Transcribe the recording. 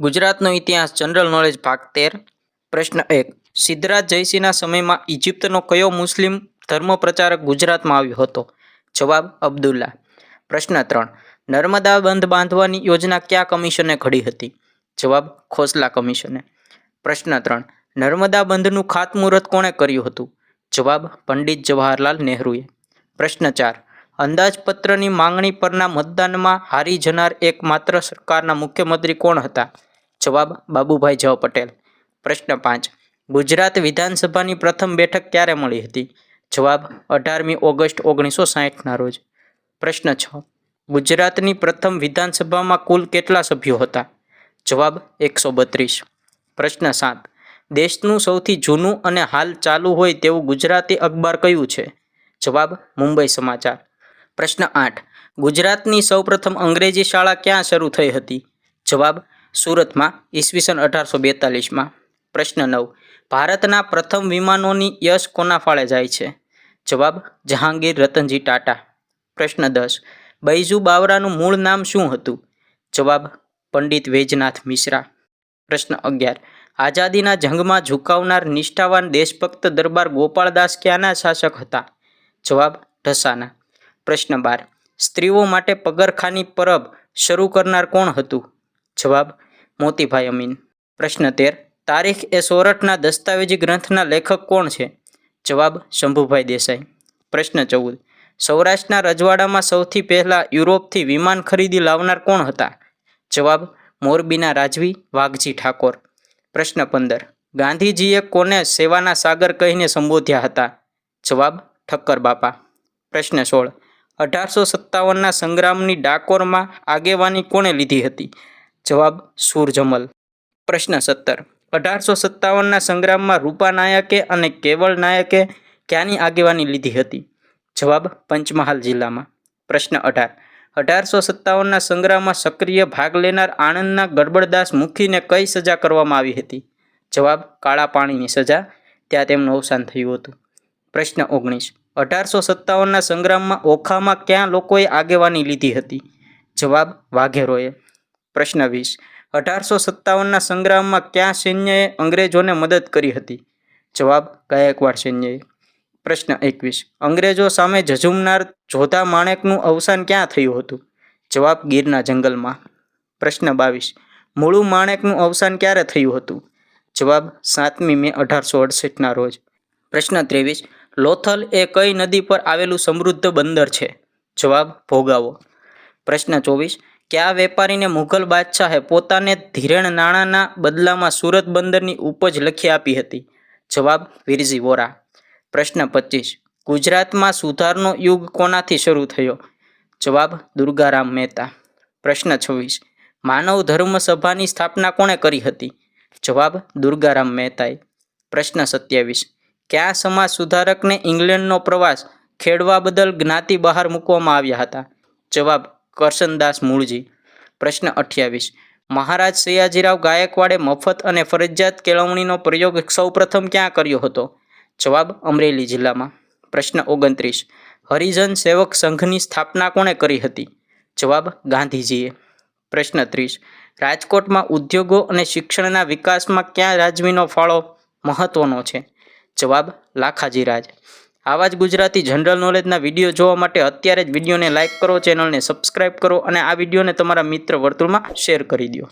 ગુજરાતનો ઇતિહાસ general knowledge ભાગ 13 પ્રશ્ન 1 સિદ્ધરાજ જયસિંહના સમયમાં ઇજિપ્તનો કયો મુસ્લિમ ધર્મ પ્રચારક ગુજરાતમાં આવ્યો હતો? જવાબ અબ્દુલ્લા. પ્રશ્ન 3 નર્મદા બંધ બાંધવાની યોજના કયા કમિશને ઘડી હતી? જવાબ ખોસલા કમિશને. પ્રશ્ન 3 નર્મદા બંધનું ખાતમુહૂર્ત કોણે કર્યું હતું? જવાબ પંડિત જવાહરલાલ નહેરુએ. પ્રશ્ન 4 અંદાજપત્રની માંગણી પરના મતદાનમાં હારી જનાર એકમાત્ર સરકારના મુખ્યમંત્રી કોણ હતા? જવાબ બાબુભાઈ જ પટેલ. પ્રશ્ન 5 ગુજરાત વિધાનસભાની પ્રથમ બેઠક ક્યારે મળી હતી? જવાબ 18મી ઓગસ્ટ 1960ના રોજ. પ્રશ્ન 6 ગુજરાતની પ્રથમ વિધાનસભામાં કુલ કેટલા સભ્યો હતા? જવાબ 132. પ્રશ્ન 7 દેશનું સૌથી જૂનું અને હાલ ચાલુ હોય તેવું ગુજરાતી અખબાર કયું છે? જવાબ મુંબઈ સમાચાર. પ્રશ્ન 8 ગુજરાતની સૌપ્રથમ અંગ્રેજી શાળા ક્યાં શરૂ થઈ હતી? જવાબ સુરતમાં ઈસવીસન 1842માં. પ્રશ્ન 9 ભારતના પ્રથમ વિમાનોની યશ કોના ફાળે જાય છે? જવાબ જહાંગીર રતનજી ટાટા. પ્રશ્ન 10 બૈજુ બાવરાનું મૂળ નામ શું હતું? જવાબ પંડિત વૈજનાથ મિશ્રા. પ્રશ્ન 11 આઝાદીના જંગમાં ઝુકાવનાર નિષ્ઠાવાન દેશભક્ત દરબાર ગોપાળદાસ ક્યાંના શાસક હતા? જવાબ ઢસાના. પ્રશ્ન 12 સ્ત્રીઓ માટે પગરખાની પરબ શરૂ કરનાર કોણ હતું? જવાબ મોતીભાઈ અમીન. પ્રશ્ન 13 તારીખ એ સોરઠના દસ્તાવેજી ગ્રંથના લેખક કોણ છે? જવાબ શંભુભાઈ દેસાઈ. પ્રશ્ન 14 સૌરાષ્ટ્રના રજવાડામાં સૌથી પહેલા યુરોપથી વિમાન ખરીદી લાવનાર કોણ હતા? જવાબ મોરબીના રાજવી વાઘજી ઠાકોર. પ્રશ્ન 15 ગાંધીજીએ કોને સેવાના સાગર કહીને સંબોધ્યા હતા? જવાબ ઠક્કર બાપા. પ્રશ્ન 16 1857ના સંગ્રામની ડાકોરમાં આગેવાની કોણે લીધી હતી? જવાબ સુરજમલ. પ્રશ્ન 17 1857ના સંગ્રામમાં રૂપા નાયકે અને કેવળ નાયકે ક્યાંની આગેવાની લીધી હતી? જવાબ પંચમહાલ જિલ્લામાં. પ્રશ્ન 18 1857ના સંગ્રામમાં સક્રિય ભાગ લેનાર આણંદના ગડબડદાસ મુખીને કઈ સજા કરવામાં આવી હતી? જવાબ કાળા પાણીની સજા. ત્યાં તેમનું અવસાન થયું હતું. પ્રશ્ન 19 1857ના સંગ્રામમાં ઓખામાં ક્યાં લોકોએ આગેવાની લીધી હતી? જવાબ વાઘેરોએ. પ્રશ્ન 20 1857ના સંગ્રામમાં ક્યાં સૈન્યએ અંગ્રેજોને મદદ કરી હતી? જવાબ ગાયકવાડ સૈન્યએ. પ્રશ્ન 21 અંગ્રેજો સામે ઝઝુમનાર જોધા માણેકનું અવસાન ક્યાં થયું હતું? જવાબ ગીરના જંગલમાં. પ્રશ્ન 22 મુળુ માણેકનું અવસાન ક્યારે થયું હતું? જવાબ 7મી મે 1868ના રોજ. પ્રશ્ન 23 લોથલ એ કઈ નદી પર આવેલું સમૃદ્ધ બંદર છે? જવાબ ભોગાવો. પ્રશ્ન 24 કયા વેપારીને મુઘલ બાદશાહે પોતાને ધીરેણ નાણાંના બદલામાં સુરત બંદરની ઉપજ લખી આપી હતી? જવાબ વીરજી વોરા. પ્રશ્ન 25 ગુજરાતમાં સુધારનો યુગ કોનાથી શરૂ થયો? જવાબ દુર્ગારામ મહેતા. પ્રશ્ન 26 માનવ ધર્મ સભાની સ્થાપના કોણે કરી હતી? જવાબ દુર્ગારામ મહેતાએ. પ્રશ્ન 27 કયા સમાજ સુધારકને ઇંગ્લેન્ડનો પ્રવાસ ખેડવા બદલ જ્ઞાતિ બહાર મૂકવામાં આવ્યા હતા? જવાબ કરશનદાસ મૂળજી. પ્રશ્ન 28 મહારાજ સયાજીરાવ ગાયકવાડે મફત અને ફરજિયાત કેળવણીનો પ્રયોગ સૌપ્રથમ ક્યાં કર્યો હતો? જવાબ અમરેલી જિલ્લામાં. પ્રશ્ન 29 હરિજન સેવક સંઘની સ્થાપના કોણે કરી હતી? જવાબ ગાંધીજીએ. પ્રશ્ન 30 રાજકોટમાં ઉદ્યોગો અને શિક્ષણના વિકાસમાં કયા રાજવીનો ફાળો મહત્વનો છે? જવાબ લાખાજી રાજ. આવા જ ગુજરાતી જનરલ નોલેજના વિડીયો જોવા માટે અત્યારે જ વિડીયોને લાઇક કરો, ચેનલને સબસ્ક્રાઇબ કરો અને આ વિડીયોને તમારા મિત્ર વર્તુળમાં શેર કરી દો.